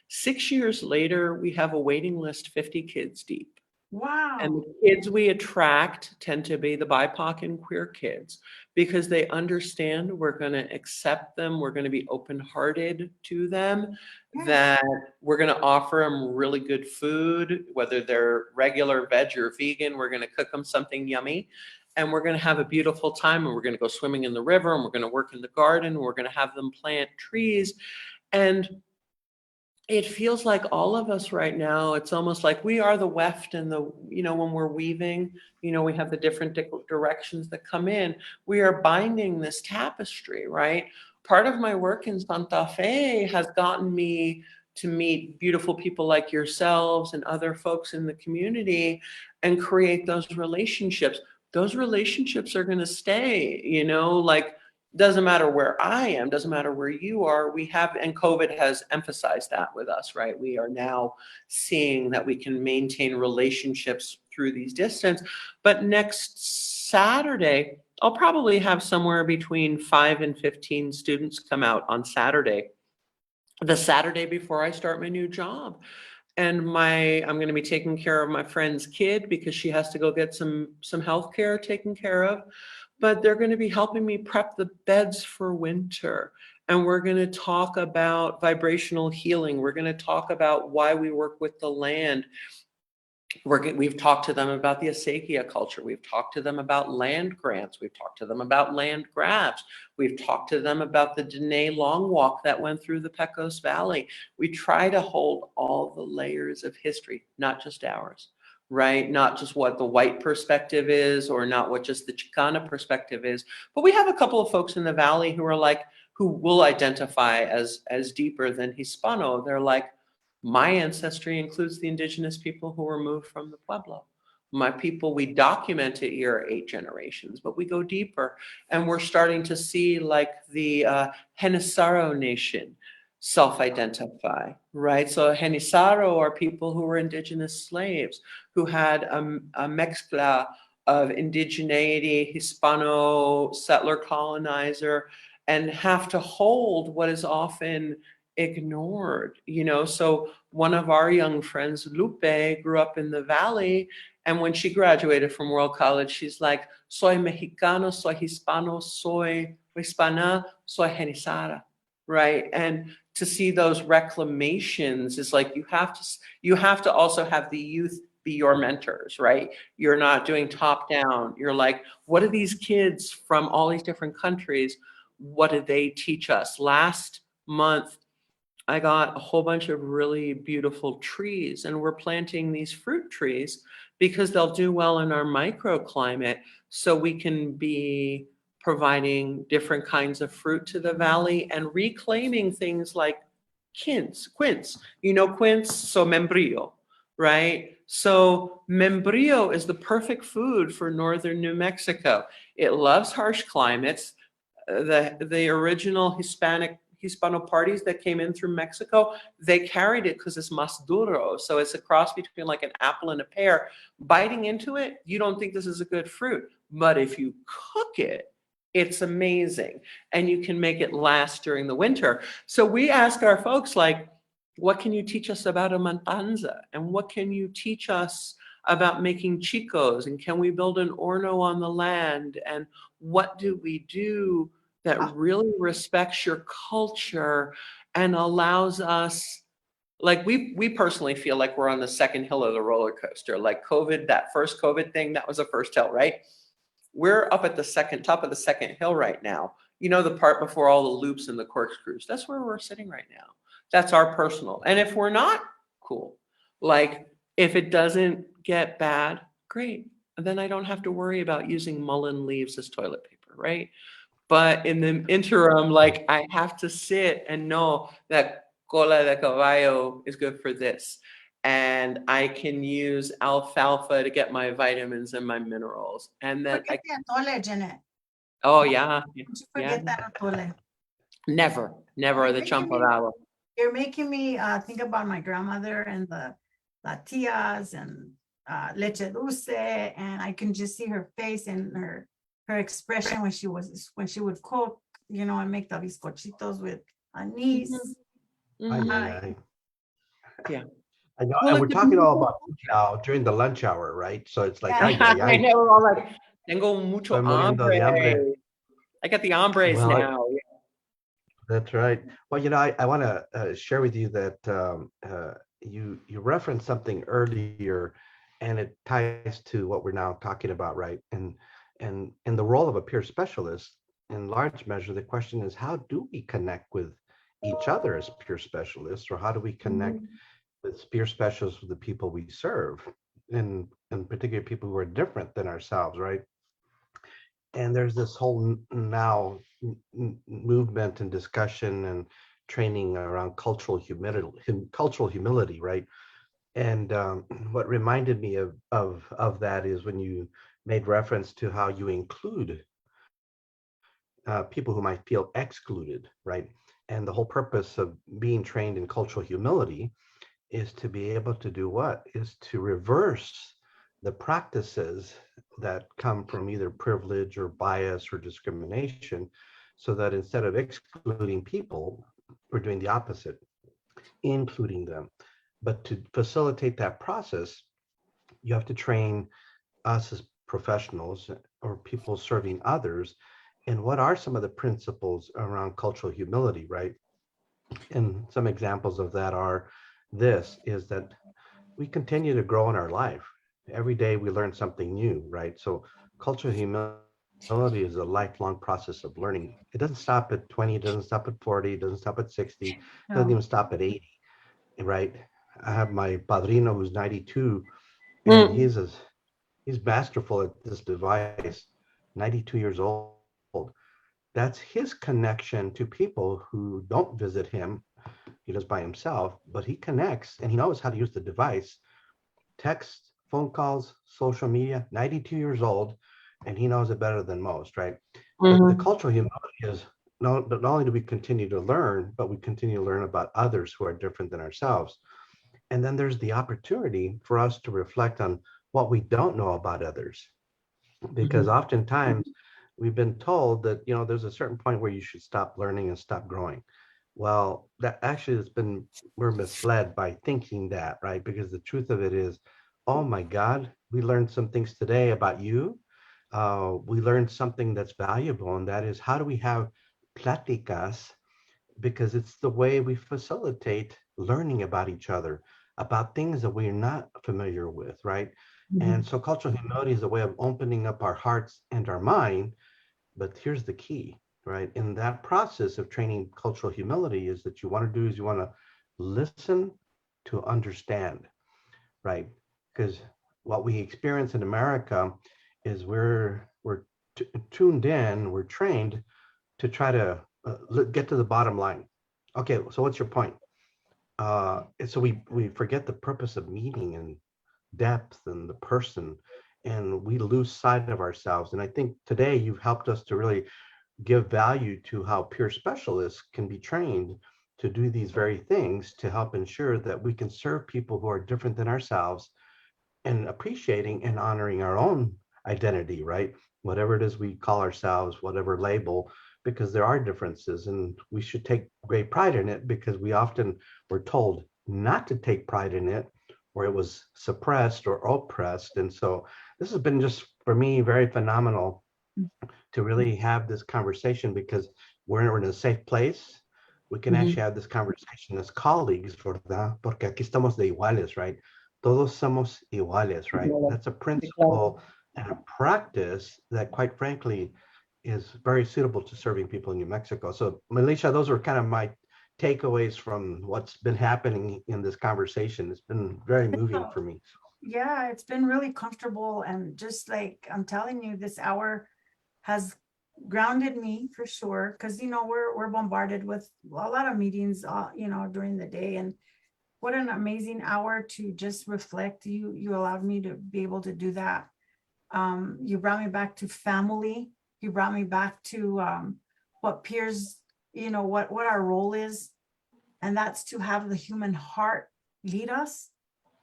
6 years later, we have a waiting list 50 kids deep. Wow. And the kids we attract tend to be the BIPOC and queer kids, because they understand we're going to accept them. We're going to be open-hearted to them, Yes. that we're going to offer them really good food, whether they're regular veg or vegan. We're going to cook them something yummy, and we're going to have a beautiful time, and we're going to go swimming in the river, and we're going to work in the garden. And we're going to have them plant trees. And it feels like all of us right now, it's almost like we are the weft and the, when we're weaving, we have the different directions that come in. We are binding this tapestry, right? Part of my work in Santa Fe has gotten me to meet beautiful people like yourselves and other folks in the community and create those relationships. Those relationships are going to stay, like, doesn't matter where I am, doesn't matter where you are. We have, and COVID has emphasized that with us, right? We are now seeing that we can maintain relationships through these distance. But next Saturday, I'll probably have somewhere between 5 and 15 students come out on Saturday, the Saturday before I start my new job. And I'm going to be taking care of my friend's kid because she has to go get some health care taken care of. But they're going to be helping me prep the beds for winter. And we're going to talk about vibrational healing. We're going to talk about why we work with the land. We've talked to them about the acequia culture. We've talked to them about land grants. We've talked to them about land grabs. We've talked to them about the Dene long walk that went through the Pecos Valley. We try to hold all the layers of history, not just ours, right? Not just what the white perspective is, or not what just the Chicana perspective is. But we have a couple of folks in the Valley who will identify as deeper than Hispano. They're like, my ancestry includes the indigenous people who were moved from the Pueblo. My people, we document it year 8 generations, but we go deeper. And we're starting to see like the Genisaro Nation self-identify, right? So Genisaro are people who were indigenous slaves, who had a mezcla of indigeneity, Hispano, settler, colonizer, and have to hold what is often ignored, So one of our young friends, Lupe, grew up in the Valley, and when she graduated from World College, she's like, soy mexicano, soy hispano, soy hispana, soy genisara, right? And to see those reclamations is like, you have to also have the youth be your mentors, right? You're not doing top down. You're like, what are these kids from all these different countries? What did they teach us? Last month, I got a whole bunch of really beautiful trees, and we're planting these fruit trees because they'll do well in our microclimate, so we can be providing different kinds of fruit to the valley and reclaiming things like quince, quince, so membrillo, right? So membrillo is the perfect food for northern New Mexico. It loves harsh climates. The original Hispano parties that came in through Mexico, they carried it because it's más duro. So it's a cross between like an apple and a pear. Biting into it, you don't think this is a good fruit. But if you cook it, it's amazing. And you can make it last during the winter. So we ask our folks, like, what can you teach us about a matanza? And what can you teach us about making chicos? And can we build an horno on the land? And what do we do that really respects your culture and allows us, like, we personally feel like we're on the second hill of the roller coaster. Like COVID, that first COVID thing, that was the first hill, right? We're up at the top of the second hill right now. The part before all the loops and the corkscrews. That's where we're sitting right now. That's our personal. And if we're not, cool. Like, if it doesn't get bad, great. And then I don't have to worry about using mullein leaves as toilet paper, right? But in the interim, like, I have to sit and know that cola de caballo is good for this. And I can use alfalfa to get my vitamins and my minerals. And then Forget the atole, Jeanette. oh yeah. Don't you forget that atole. Never the champurrado. You're making me think about my grandmother and the tias and leche dulce, and I can just see her face and her expression when she would cook, and make the bizcochitos with anise. Yeah. I know, Well, and we're talking all about food now during the lunch hour, right? So it's like, I know, we're all like, tengo mucho Estoy muriendo de hambre. hambre. I got the hombres Well, now. That's right. Well, I want to share with you that you referenced something earlier, and it ties to what we're now talking about, right? And in the role of a peer specialist, in large measure, the question is, how do we connect with each other as peer specialists, or how do we connect with peer specialists with the people we serve, and particularly people who are different than ourselves, right? And there's this whole now movement and discussion and training around cultural humility, right? And what reminded me of that is when you made reference to how you include people who might feel excluded, right? And the whole purpose of being trained in cultural humility is to be able to do what? Is to reverse the practices that come from either privilege or bias or discrimination, so that instead of excluding people, we're doing the opposite, including them. But to facilitate that process, you have to train us as professionals or people serving others. And what are some of the principles around cultural humility, right? And some examples of that are this is that we continue to grow in our life. Every day we learn something new, right? So cultural humility is a lifelong process of learning. It doesn't stop at 20, it doesn't stop at 40, it doesn't stop at 60, it doesn't No. even stop at 80, right? I have my padrino who's 92, and Mm. he's masterful at this device, 92 years old. That's his connection to people who don't visit him. He does by himself, but he connects and he knows how to use the device, text, phone calls, social media, 92 years old, and he knows it better than most, right? But the Mhm. cultural humility is not only do we continue to learn, but we continue to learn about others who are different than ourselves. And then there's the opportunity for us to reflect on what we don't know about others, because Mhm. oftentimes we've been told that there's a certain point where you should stop learning and stop growing. Well, that actually has been we're misled by thinking that, right? Because the truth of it is, oh my God, we learned some things today about you. We learned something that's valuable, and that is how do we have pláticas, because it's the way we facilitate learning about each other, about things that we're not familiar with, right? And Mhm. so cultural humility is a way of opening up our hearts and our mind. But here's the key, right? In that process of training cultural humility is that you want to do is you want to listen to understand, right? Because what we experience in America is we're tuned in, we're trained to try to get to the bottom line. Okay, so what's your point? And so we forget the purpose of meeting and depth and the person, and we lose sight of ourselves. And I think today you've helped us to really give value to how peer specialists can be trained to do these very things to help ensure that we can serve people who are different than ourselves, and appreciating and honoring our own identity, right? Whatever it is we call ourselves, whatever label, because there are differences and we should take great pride in it, because we often were told not to take pride in it, or it was suppressed or oppressed. And so this has been just for me very phenomenal to really have this conversation, because we're in a safe place. We can Mhm. actually have this conversation as colleagues, ¿verdad? Porque aquí estamos de iguales, right? Todos somos iguales, right? That's a Sí, claro. principle and a practice that, quite frankly, is very suitable to serving people in New Mexico. So, Malaysia, those are kind of my takeaways from what's been happening in this conversation. It's been very moving So, for me. yeah, it's been really comfortable, and just like I'm telling you, this hour has grounded me for sure, because we're bombarded with a lot of meetings during the day, and what an amazing hour to just reflect. You allowed me to be able to do that. You brought me back to family. You brought me back to what peers, what our role is, and that's to have the human heart lead us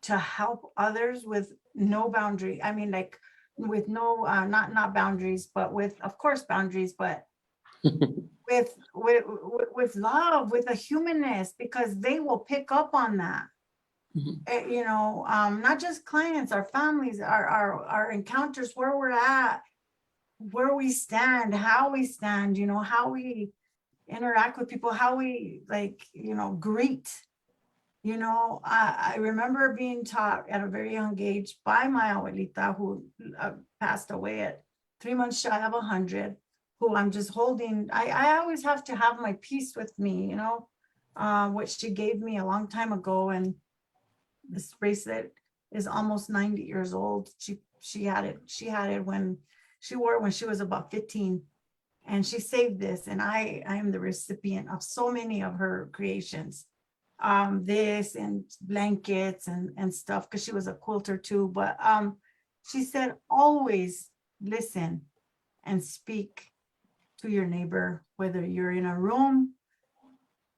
to help others with no boundary. I mean, like, with no not boundaries, but with, of course, boundaries, but with love, with a humanness, because they will pick up on that. Mhm. Not just clients, our families, our encounters, where we're at, where we stand, how we stand, how we interact with people, how we, like, greet. I remember being taught at a very young age by my abuelita, who passed away at 3 months shy of 100, who I'm just holding. I always have to have my peace with me, which she gave me a long time ago. And this bracelet is almost 90 years old. She had it when she wore it when she was about 15. And she saved this, and I am the recipient of so many of her creations. This and blankets and stuff, because she was a quilter too. But she said, always listen and speak to your neighbor, whether you're in a room,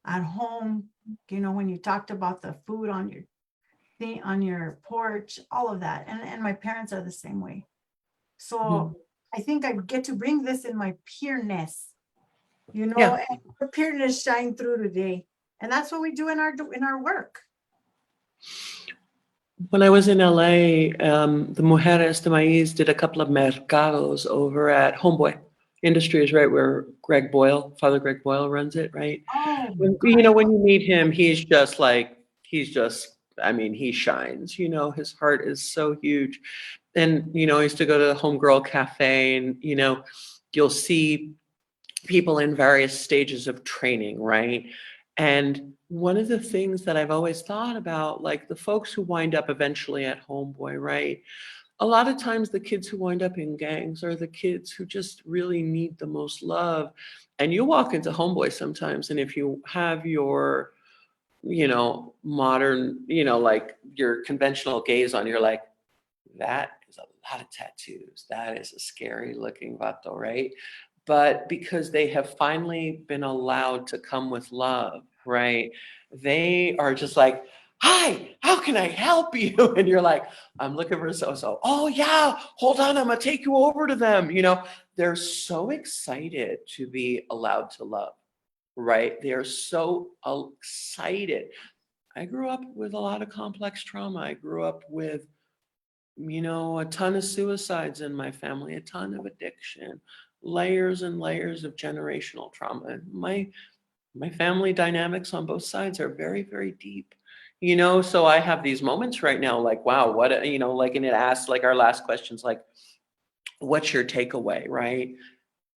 at home, when you talked about the food on your thing, on your porch, all of that. And my parents are the same way. So I think I get to bring this in my peerness, Yeah. and the peerness shine through today. And that's what we do in our work. When I was in LA, the Mujeres de Maíz did a couple of mercados over at Homeboy Industries, right, where Father Greg Boyle runs it, right? Oh, When you meet him, he shines, his heart is so huge. And, I used to go to the Homegirl Cafe, and, you'll see people in various stages of training, right? And one of the things that I've always thought about, like the folks who wind up eventually at Homeboy, right? A lot of times the kids who wind up in gangs are the kids who just really need the most love. And you walk into Homeboy sometimes, and if you have your, modern, like your conventional gaze on, you're like, that is a lot of tattoos. That is a scary looking vato, right? But because they have finally been allowed to come with love, right? They are just like, hi, how can I help you? And you're like, I'm looking for so-so. Oh yeah, hold on, I'm gonna take you over to them. They're so excited to be allowed to love, right? They are so excited. I grew up with a lot of complex trauma. I grew up with a ton of suicides in my family, a ton of addiction, layers and layers of generational trauma. My family dynamics on both sides are very, very deep. So I have these moments right now, like, wow, what, like, and it asks, like, our last questions, like, what's your takeaway, right?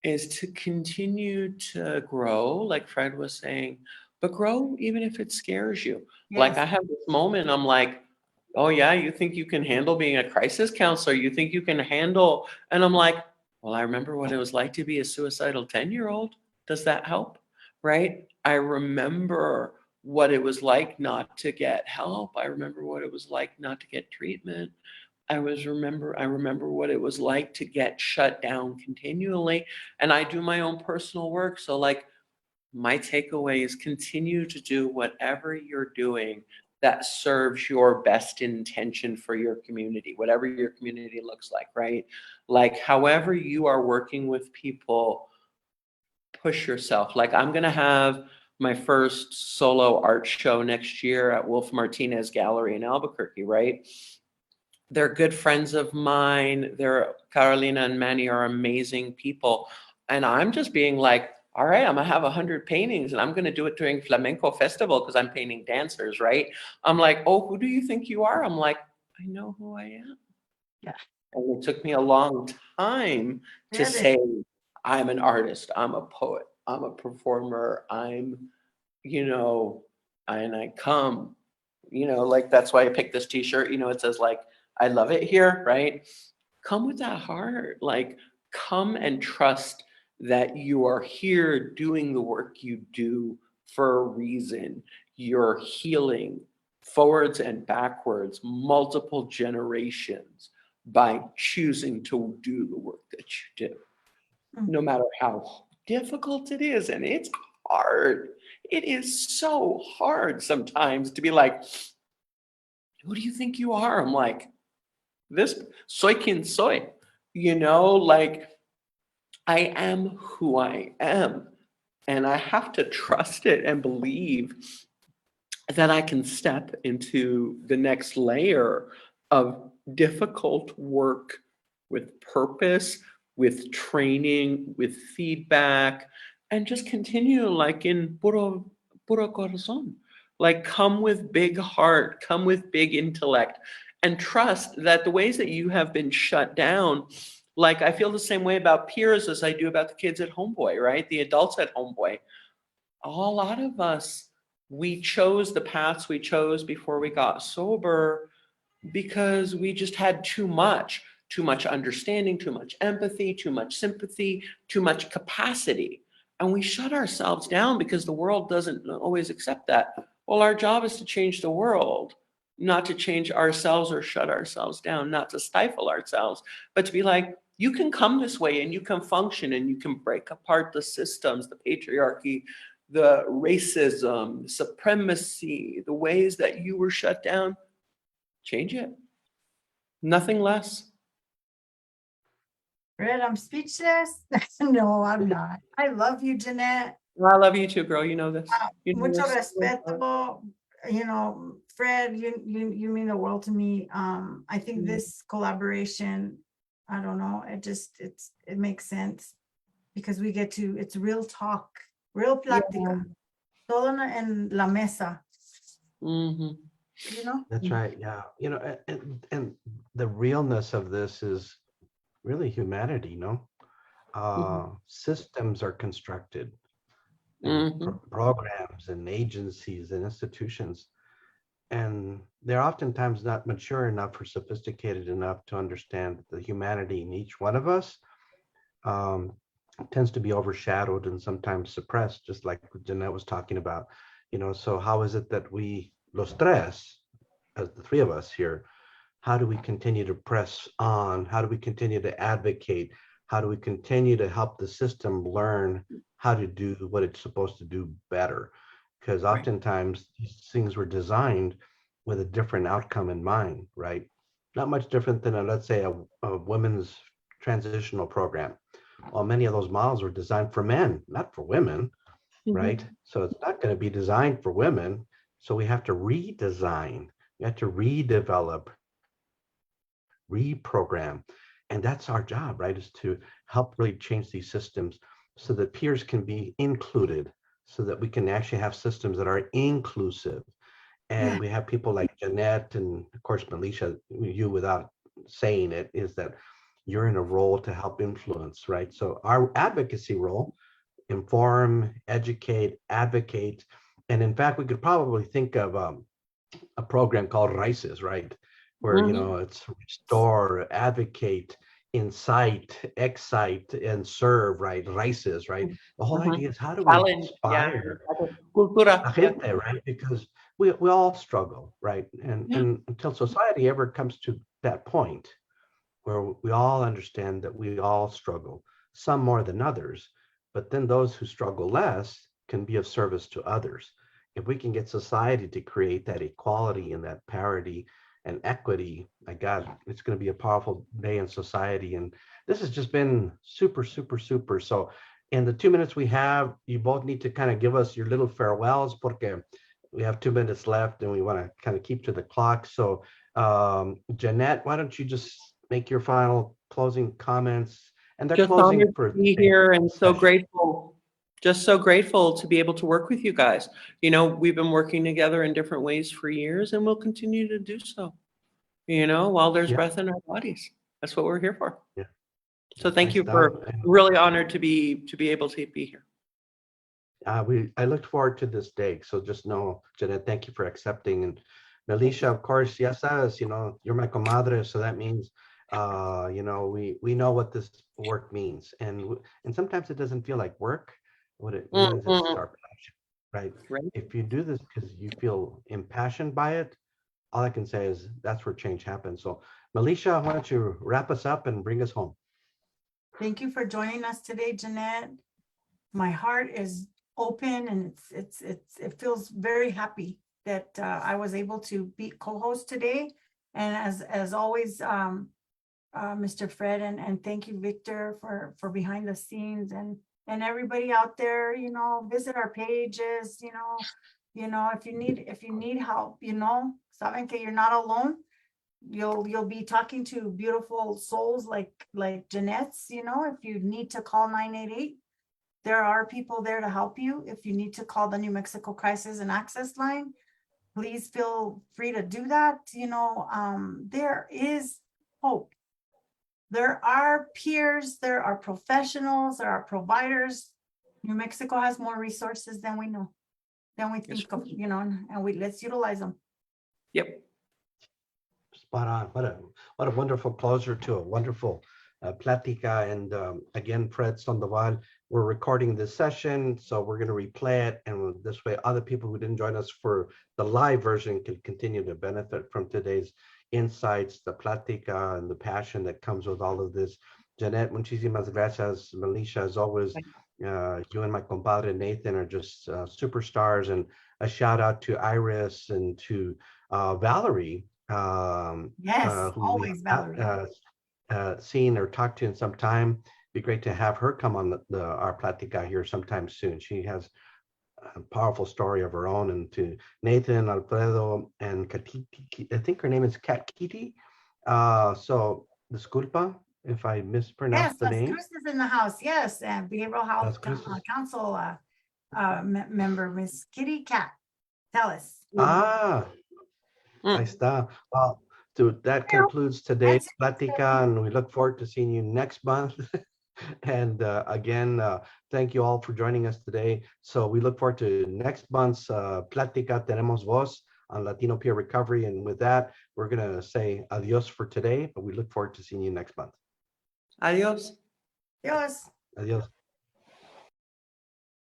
Is to continue to grow, like Fred was saying, but grow even if it scares you. Like, I have this moment, I'm like, oh yeah, you think you can handle being a crisis counselor? You think you can handle? And I'm like, well, I remember what it was like to be a suicidal 10-year-old. Does that help? Right? I remember what it was like not to get help. I remember what it was like not to get treatment. I remember what it was like to get shut down continually. And I do my own personal work. So, like, my takeaway is continue to do whatever you're doing that serves your best intention for your community, whatever your community looks like, right? Like, however you are working with people, push yourself. Like, I'm going to have my first solo art show next year at Wolf Martinez Gallery in Albuquerque, right? They're good friends of mine. Carolina and Manny are amazing people. And I'm just being like, all right, I'm gonna have 100 paintings and I'm gonna do it during Flamenco Festival because I'm painting dancers, right? I'm like, oh, who do you think you are? I'm like, I know who I am. Yeah. And it took me a long time to say, I'm an artist, I'm a poet, I'm a performer, and I come, like, that's why I picked this t-shirt, it says, like, I love it here, right? Come with that heart, like, come and trust that you are here doing the work you do for a reason. You're healing forwards and backwards, multiple generations by choosing to do the work that you do, no matter how difficult it is. And it's hard. It is so hard sometimes to be like, who do you think you are? I'm like, this soy quien soy, like, I am who I am. And I have to trust it and believe that I can step into the next layer of difficult work with purpose, with training, with feedback, and just continue, like, in puro corazón. Like, come with big heart, come with big intellect, and trust that the ways that you have been shut down, like, I feel the same way about peers as I do about the kids at Homeboy, right? The adults at Homeboy. A lot of us We chose the paths we chose before we got sober because we just had too much understanding, too much empathy, too much sympathy, too much capacity. And we shut ourselves down because the world doesn't always accept that. Well, our job is to change the world, not to change ourselves or shut ourselves down, not to stifle ourselves, but to be like, you can come this way and you can function and you can break apart the systems, the patriarchy, the racism, supremacy, the ways that you were shut down. Change it. Nothing less. Fred, I'm speechless. No, I'm not. I love you, Jeanette. I love you too, girl. You know this. You know Mucho this. respeto. Fred, you mean the world to me. I think this collaboration, I don't know, it makes sense because we get to, it's real talk, real plática. Todo en la mesa, Mhm. you know? That's right. Yeah. And the realness of this is really humanity, systems are constructed, and programs and agencies and institutions, and they're oftentimes not mature enough or sophisticated enough to understand the humanity in each one of us. Tends to be overshadowed and sometimes suppressed, just like Jeanette was talking about. So how is it that we, los tres, as the three of us here, how do we continue to press on? How do we continue to advocate? How do we continue to help the system learn how to do what it's supposed to do better? Because oftentimes these things were designed with a different outcome in mind, right? Not much different than, let's say, a women's transitional program. Well, many of those models were designed for men, not for women, right? So it's not going to be designed for women. So we have to redesign, we have to redevelop, reprogram. And that's our job, right? Is to help really change these systems so that peers can be included, so that we can actually have systems that are inclusive. And we have people like Jeanette and of course, Melisha, you without saying it, is that you're in a role to help influence, right? So our advocacy role, inform, educate, advocate. And in fact, we could probably think of a program called RICES, right? Where, it's restore, advocate, incite, excite, and serve, right? RICES, right? The whole idea is how do we inspire la gente, right? Because we all struggle, right? And until society ever comes to that point where we all understand that we all struggle, some more than others, but then those who struggle less can be of service to others. If we can get society to create that equality and that parity and equity, my God, it's going to be a powerful day in society. And this has just been super, super, super. So in the 2 minutes we have, you both need to kind of give us your little farewells, porque we have 2 minutes left and we want to kind of keep to the clock. So Jeanette, why don't you just make your final closing comments? And they're Just closing honored for to be here and so session. grateful. Just so grateful to be able to work with you guys. We've been working together in different ways for years and we'll continue to do so, while there's breath in our bodies. That's what we're here for. Yeah. So thank you Nice for stuff. really honored to be able to be here. I looked forward to this day. So just know, Jeanette, thank you for accepting. And Melisha, of course, yes, you're my comadre. So that means, we know what this work means. And sometimes it doesn't feel like work. What it means is our passion, right? If you do this because you feel impassioned by it, all I can say is that's where change happens. So Melisha, why don't you wrap us up and bring us home? Thank you for joining us today, Jeanette. My heart is open and it feels very happy that I was able to be co-host today. And as always, Mr. Fred, and thank you, Victor, for behind the scenes, and everybody out there, visit our pages, if you need help, saben que you're not alone. You'll be talking to beautiful souls like Jeanette's, if you need to call 988, there are people there to help you. If you need to call the New Mexico Crisis and Access Line, please feel free to do that. There is hope. There are peers, there are professionals, there are providers. New Mexico has more resources than we know. then we think of, you know, and let's utilize them. Yep. Spot on. What a wonderful closer to a wonderful plática. And again, Fred Sandoval, we're recording this session, so we're going to replay it. And this way, other people who didn't join us for the live version can continue to benefit from today's insights, the plática, and the passion that comes with all of this. Jeanette, muchísimas gracias. Melisha, as always, you and my compadre Nathan are just superstars. And a shout out to Iris and to Valerie. Yes, Who we always have Valerie. seen or talked to in some time. Be great to have her come on our Plática here sometime soon. She has a powerful story of her own. And to Nathan, Alfredo, and Katiti, I think her name is Kat Kitty. So disculpa if I Yes, mispronounced the Las name. Cruz is in the house. Yes, and Behavioral Las Health Cruces. Council member, Miss Kitty Cat. Tell us. Ah, ahí está. Well, that concludes today's Plática, and we look forward to seeing you next month. And again, thank you all for joining us today. So we look forward to next month's Plática Tenemos Voz on Latino peer recovery. And with that, we're going to say adios for today, but we look forward to seeing you next month. Adios. Yes. Adios.